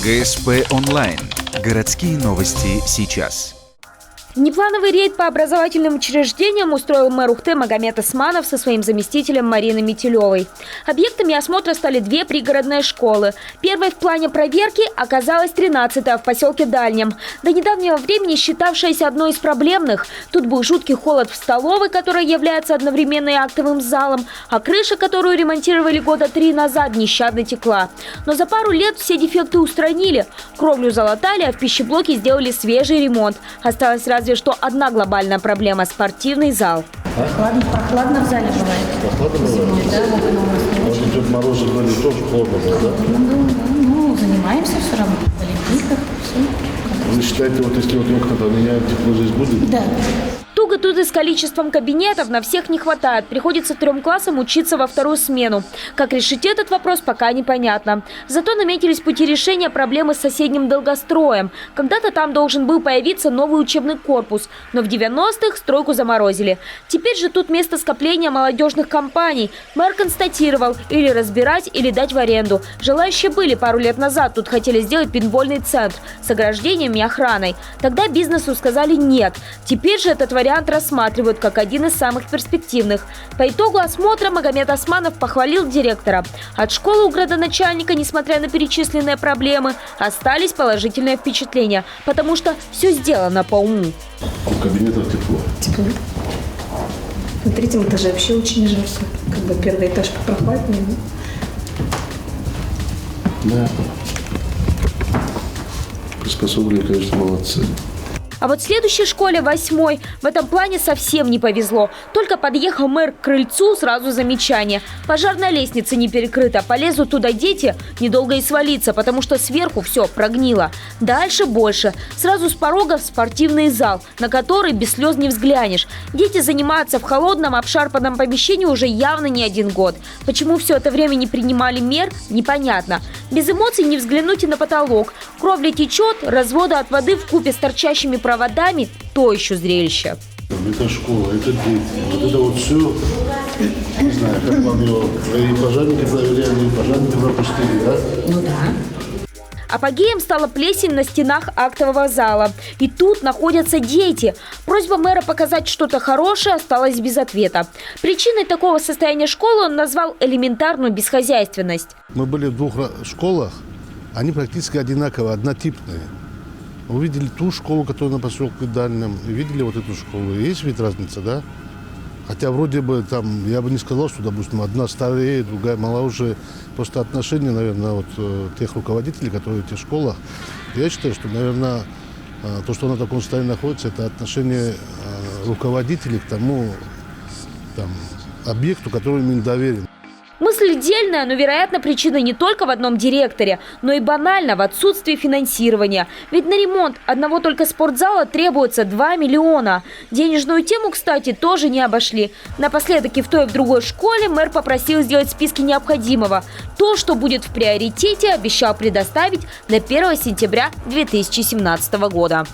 ГСП онлайн. Городские новости сейчас. Внеплановый рейд по образовательным учреждениям устроил мэр Ухты Магомед Османов со своим заместителем Мариной Метелевой. Объектами осмотра стали две пригородные школы. Первой в плане проверки оказалась 13-я в поселке Дальнем. До недавнего времени считавшаяся одной из проблемных. Тут был жуткий холод в столовой, которая является одновременно и актовым залом, а крыша, которую ремонтировали года 3 назад, нещадно текла. Но за пару лет все дефекты устранили. Кровлю залатали, а в пищеблоке сделали свежий ремонт. Осталось разве что одна глобальная проблема – спортивный зал. Прохладно в зале бывает. Прохладно Зимой, бывает? да, окна у нас не Вот очень. идет мороз, говорили, тоже холодно было, да? Ну, занимаемся все равно. В олимпийках, все. Вы считаете, вот если вот окна поменяют, тепло здесь будет? Да. Туго тут и с количеством кабинетов, на всех не хватает. Приходится 3 классам учиться во вторую смену. Как решить этот вопрос, пока непонятно. Зато наметились пути решения проблемы с соседним долгостроем. Когда-то там должен был появиться новый учебный корпус, но в 90-х стройку заморозили. Теперь же тут место скопления молодежных компаний. Мэр констатировал: или разбирать, или дать в аренду. Желающие были пару лет назад. Тут хотели сделать пейнтбольный центр с ограждениями и охраной. Тогда бизнесу сказали нет. Теперь же этот вариант рассматривают как один из самых перспективных. По итогу осмотра Магомед Османов похвалил директора. От школы у градоначальника, несмотря на перечисленные проблемы, остались положительные впечатления, потому что все сделано по уму. В кабинетах тепло. Тепло. На 3-м этаже вообще очень жарко. Как бы первый этаж попрохладнее. Да. Приспособлены, конечно, молодцы. А вот в следующей школе, 8-й, в этом плане совсем не повезло. Только подъехал мэр к крыльцу, сразу замечание. Пожарная лестница не перекрыта, полезут туда дети, недолго и свалиться, потому что сверху все прогнило. Дальше больше. Сразу с порога в спортивный зал, на который без слез не взглянешь. Дети занимаются в холодном, обшарпанном помещении уже явно не 1 год. Почему все это время не принимали мер, непонятно. Без эмоций не взглянуть и на потолок. Кровля течет, разводы от воды вкупе с торчащими проводами – то еще зрелище. Это школа, это дети. Вот это вот все, не знаю, как вам его, и пожарники проверяли, и пожарники пропустили, да? Ну да. Апогеем стала плесень на стенах актового зала. И тут находятся дети. Просьба мэра показать что-то хорошее осталась без ответа. Причиной такого состояния школы он назвал элементарную бесхозяйственность. Мы были в 2 школах, они практически одинаковые, однотипные. Увидели ту школу, которая на поселке Дальнем, и видели вот эту школу. Есть ведь разница, да? Хотя вроде бы там, я бы не сказал, что, допустим, одна старее, другая моложе. Просто отношения, наверное, вот тех руководителей, которые в этих школах. Я считаю, что, наверное, то, что на таком состоянии находится, это отношение руководителей к тому объекту, который им доверен. Мысль дельная, но, вероятно, причина не только в одном директоре, но и банально в отсутствии финансирования. Ведь на ремонт одного только спортзала требуется 2 миллиона. Денежную тему, кстати, тоже не обошли. Напоследок и в той, и в другой школе мэр попросил сделать списки необходимого. То, что будет в приоритете, обещал предоставить до 1 сентября 2017 года.